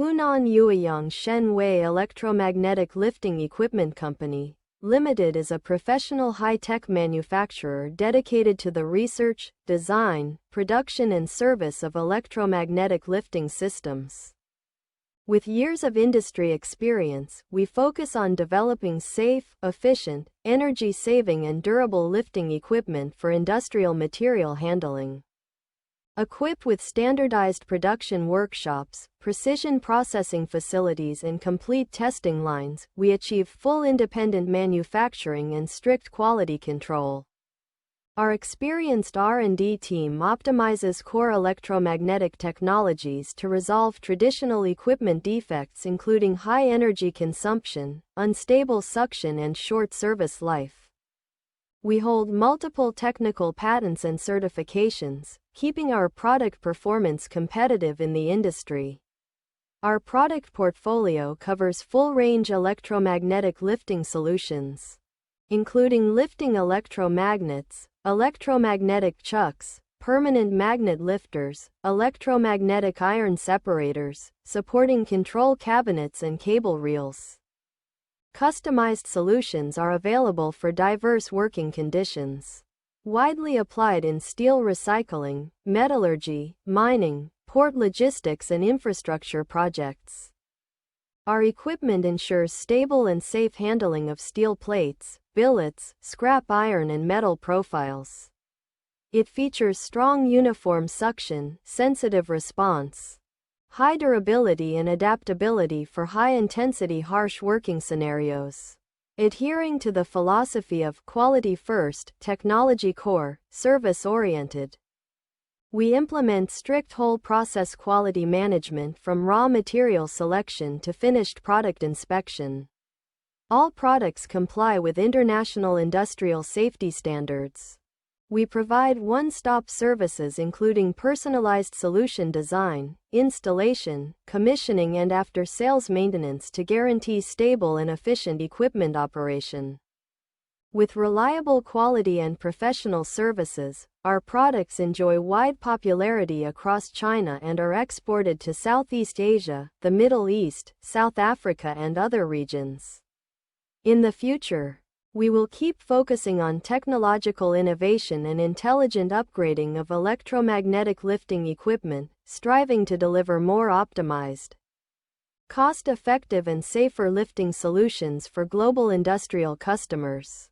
Hunan Yueyang Shenwei Electromagnetic Lifting Equipment Company, Limited is a professional high-tech manufacturer dedicated to the research, design, production and service of electromagnetic lifting systems. With years of industry experience, we focus on developing safe, efficient, energy-saving and durable lifting equipment for industrial material handling. Equipped with standardized production workshops, precision processing facilities and complete testing lines, we achieve full independent manufacturing and strict quality control. Our experienced R&D team optimizes core electromagnetic technologies to resolve traditional equipment defects including high energy consumption, unstable suction and short service life. We hold multiple technical patents and certifications, keeping our product performance competitive in the industry. Our product portfolio covers full-range electromagnetic lifting solutions, including lifting electromagnets, electromagnetic chucks, permanent magnet lifters, electromagnetic iron separators, supporting control cabinets and cable reels. Customized solutions are available for diverse working conditions. Widely applied in steel recycling, metallurgy, mining, port logistics and infrastructure projects. Our equipment ensures stable and safe handling of steel plates, billets, scrap iron and metal profiles. It features strong uniform suction, sensitive response, high durability and adaptability for high-intensity harsh working scenarios. Adhering to the philosophy of quality first, technology core, service-oriented. We implement strict whole process quality management from raw material selection to finished product inspection. All products comply with international industrial safety standards. We provide one-stop services including personalized solution design, installation, commissioning and after-sales maintenance to guarantee stable and efficient equipment operation. With reliable quality and professional services, our products enjoy wide popularity across China and are exported to Southeast Asia, the Middle East, South Africa and other regions. In the future, we will keep focusing on technological innovation and intelligent upgrading of electromagnetic lifting equipment, striving to deliver more optimized, cost-effective and safer lifting solutions for global industrial customers.